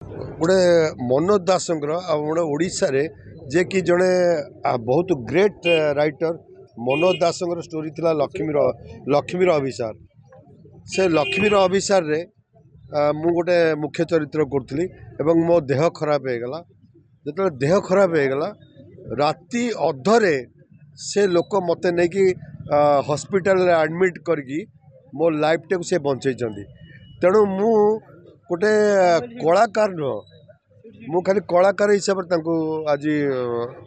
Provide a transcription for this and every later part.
गोटे मनोज दासंकर गोटे ओडिशा रे जे कि जड़े बहुत ग्रेट राइटर मनोज दासंकर स्टोरी थिला लक्ष्मीर अभिसार से लक्ष्मीर अभिसार रे मु गोटे मुख्य चरित्र करूली एवं मो देह खराब हो गला जो देह खराब हो गला राति अधरे से लोक मत नहीं कि हॉस्पिटल एडमिट करके मो लाइफ टाक से बंचई तेणु मु गोटे कलाकार नुह मु खाली कलाकार हिसाब से आज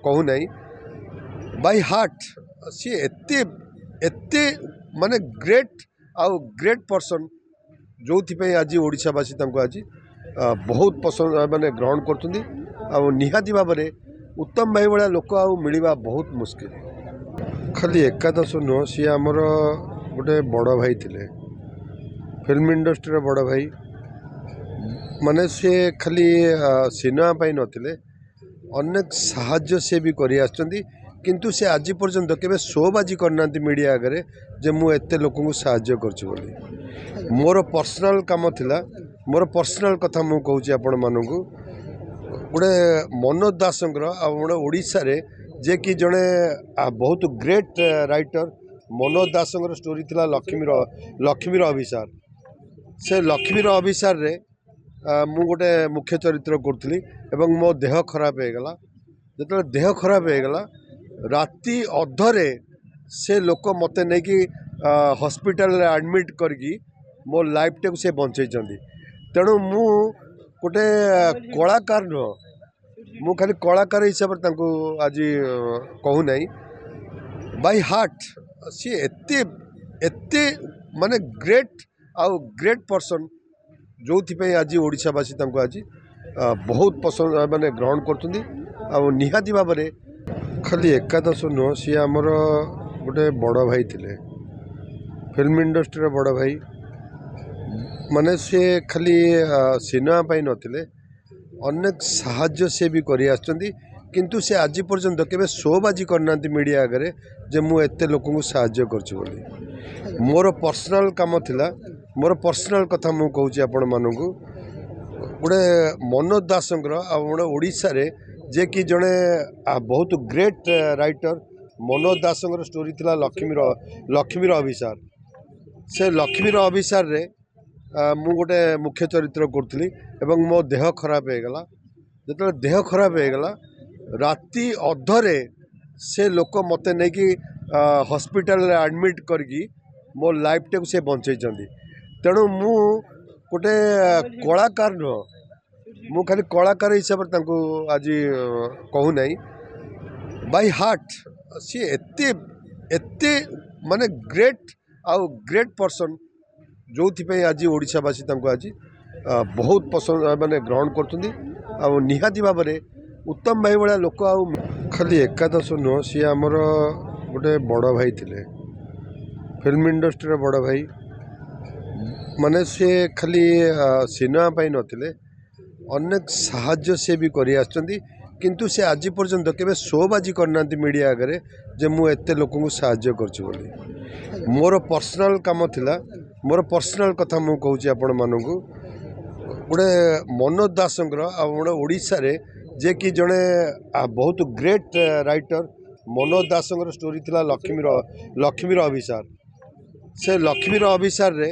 कहूना बाय हार्ट सी एते एते माने ग्रेट आउ ग्रेट पर्सन जो आज ओडिशावासी आज बहुत पसंद माने ग्रहण कर निहाती भाव में उत्तम भाई भाया लोक मिलवा बहुत मुस्किल खाली एकादश नुह सी आमर गोटे बड़ भाई थे फिल्म इंडस्ट्री बड़ भाई माने सी खाली सिनेमा पाई नथिले अनेक साहाय्य से भी करि आछंती किंतु से आज पर्यंत केबे शोबाजी करना मीडिया आगे जे मु एते लोकन को साहाय्य करछि बोली मोर पर्सनल काम थिला मोर पर्सनल कथा मु कहूछि आपण मानकु गोटे मनोज दासंकर गोटे ओडिशा रे जे कि जड़े बहुत ग्रेट राइटर मनोज दासंकर स्टोरी थिला लक्ष्मीर अभिसार से लक्ष्मीर अभिसार रे मु गोटे मुख्य चरित्र करूली एवं मो देह खराब हो गला जो देह खराब हो गला राति अधरे से लोक मत नहीं कि हॉस्पिटल एडमिट करके मो लाइफ टाक से बंचई तेणु मु गोटे कलाकार नुह मु खाली कलाकार हिसाब से आज कहूना बाय हार्ट सी एते एते माने ग्रेट आउ ग्रेट पर्सन जो आज ओडिशावासी आज बहुत पसंद माने ग्रहण कर निहाती भाव में खाली एकादश नुह सी आमर गोटे बड़ भाई थे फिल्म इंडस्ट्री बड़ भाई माने सी खाली सिनेमा पाई नथिले अनेक साहाय्य से भी करि आछंती किंतु से आज पर्यंत केबे शोबाजी करना मीडिया आगे जे मु एते लोकन को साहाय्य करछि बोली मोर पर्सनल काम थिला मोर पर्सनल कथा मु कहूछि आपण मानकु गोटे मनोज दासंकर गोटे ओडिशा रे जे कि जड़े बहुत ग्रेट राइटर मनोज दासंकर स्टोरी थिला लक्ष्मीर अभिसार से लक्ष्मीर अभिसार रे मु गोटे मुख्य चरित्र करूली एवं मो देह खराब हो गला जो देह खराब हो गला राति अधरे से लोक मत नहीं कि हॉस्पिटल एडमिट करके मो लाइफ टाक से बंचई तेणु मु गोटे कलाकार नुह मु खाली कलाकार हिसाब से आज कहूना बाय हार्ट सी एते एते माने ग्रेट आउ ग्रेट पर्सन जो आज ओडिशावासी आज बहुत पसंद माने ग्रहण कर निहाती भाव में उत्तम भाई भाया लोक खाली एकादश नुह सी आमर गोटे बड़ भाई थे फिल्म इंडस्ट्री बड़ भाई माने सी खाली सिनेमा पाई नथिले अनेक साहाय्य से भी करि आछंती किंतु से आज पर्यंत केबे शोबाजी करना मीडिया आगे जे मु एते लोकन को साहाय्य करछि बोली मोर पर्सनल काम थिला मोर पर्सनल कथा मु कहूछि आपण मानकु गोटे मनोज दासंकर गोटे ओडिशा रे जे कि जड़े बहुत ग्रेट राइटर मनोज दासंकर स्टोरी थिला लक्ष्मीर अभिसार से लक्ष्मीर अभिसार रे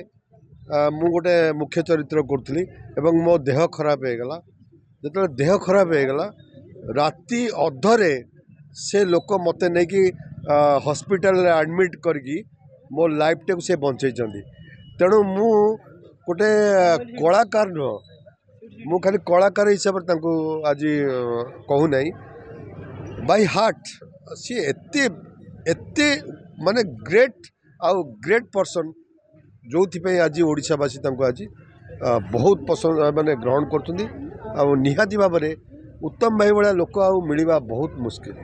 मु गोटे मुख्य चरित्र करूली एवं मो देह खराब हो गला जो देह खराब हो गला राति अधरे से लोक मत नहीं कि हॉस्पिटल एडमिट करके मो लाइफ टाक से बंचई तेणु मु गोटे कलाकार नुह मु खाली कलाकार हिसाब से आज कहूना बाय हार्ट सी एते एते माने ग्रेट आउ ग्रेट पर्सन जो आज ओडिशावासी आज बहुत पसंद माने ग्रहण कर निहाती भाव में उत्तम भाई भाया लोक मिलवा बहुत मुस्किल।